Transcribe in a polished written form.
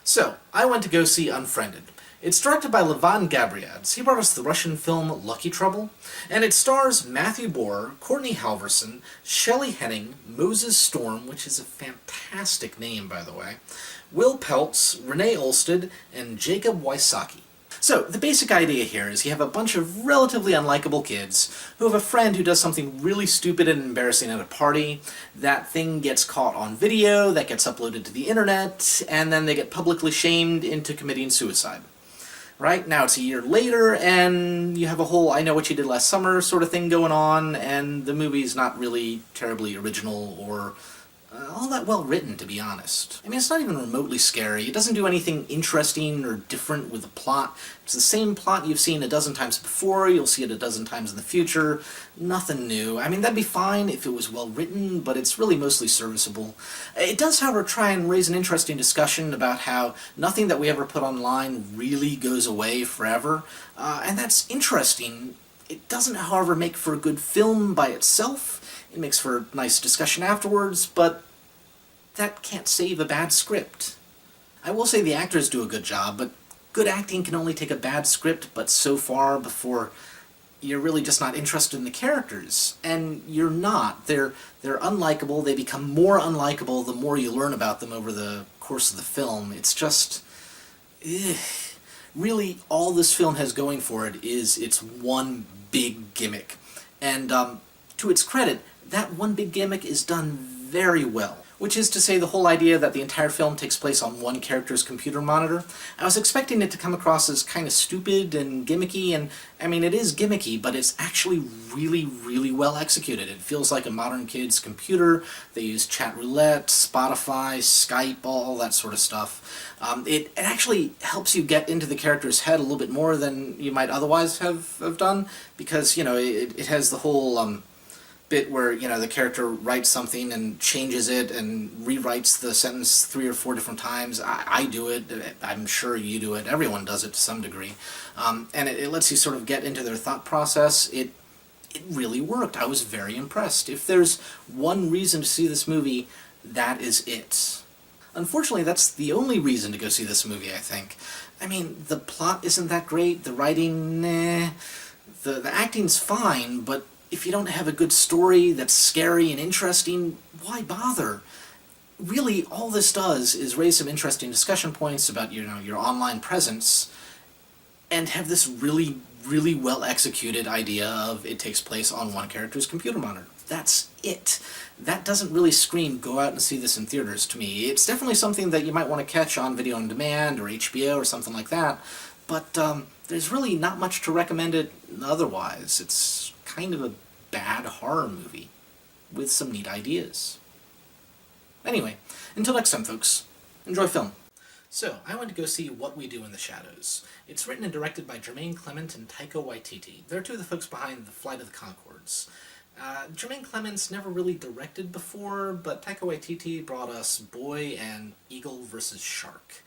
So, I went to go see Unfriended. It's directed by Levan Gabriadze. He brought us the Russian film Lucky Trouble, and it stars Matthew Bohr, Courtney Halverson, Shelley Henning, Moses Storm, which is a fantastic name, by the way, Will Peltz, Renee Olsted, and Jacob Wysocki. So, the basic idea here is you have a bunch of relatively unlikable kids who have a friend who does something really stupid and embarrassing at a party. That thing gets caught on video, that gets uploaded to the internet, and then they get publicly shamed into committing suicide. Right? Now it's a year later, and you have a whole I know what you did last summer sort of thing going on, and the movie's not really terribly original or all that well written, to be honest. I mean, it's not even remotely scary. It doesn't do anything interesting or different with the plot. It's the same plot you've seen a dozen times before, you'll see it a dozen times in the future. Nothing new. I mean, that'd be fine if it was well written, but it's really mostly serviceable. It does, however, try and raise an interesting discussion about how nothing that we ever put online really goes away forever, and that's interesting. It doesn't, however, make for a good film by itself. It makes for a nice discussion afterwards, but that can't save a bad script. I will say the actors do a good job, but good acting can only take a bad script but so far before you're really just not interested in the characters. And you're not. They're unlikable. They become more unlikable the more you learn about them over the course of the film. It's just... Really, all this film has going for it is it's one big gimmick. And to its credit, that one big gimmick is done very well. Which is to say, the whole idea that the entire film takes place on one character's computer monitor. I was expecting it to come across as kind of stupid and gimmicky, and I mean, it is gimmicky, but it's actually really, really well executed. It feels like a modern kid's computer. They use chat roulette, Spotify, Skype, all that sort of stuff. It actually helps you get into the character's head a little bit more than you might otherwise have done, because, you know, it has the whole bit where, you know, the character writes something and changes it and rewrites the sentence 3 or 4 different times. I do it, I'm sure you do it, everyone does it to some degree. And it lets you sort of get into their thought process. It really worked. I was very impressed. If there's one reason to see this movie, that is it. Unfortunately, that's the only reason to go see this movie, I think. I mean, the plot isn't that great, the writing, nah. The acting's fine, but if you don't have a good story that's scary and interesting, why bother? Really, all this does is raise some interesting discussion points about, you know, your online presence, and have this really, really well-executed idea of it takes place on one character's computer monitor. That's it. That doesn't really scream, go out and see this in theaters to me. It's definitely something that you might want to catch on video on demand or HBO or something like that, but there's really not much to recommend it otherwise. It's kind of a bad horror movie with some neat ideas. Anyway, until next time, folks, enjoy film. So, I went to go see What We Do in the Shadows. It's written and directed by Jermaine Clement and Taika Waititi. They're two of the folks behind The Flight of the Conchords. Jermaine Clement's never really directed before, but Taika Waititi brought us Boy and Eagle vs. Shark.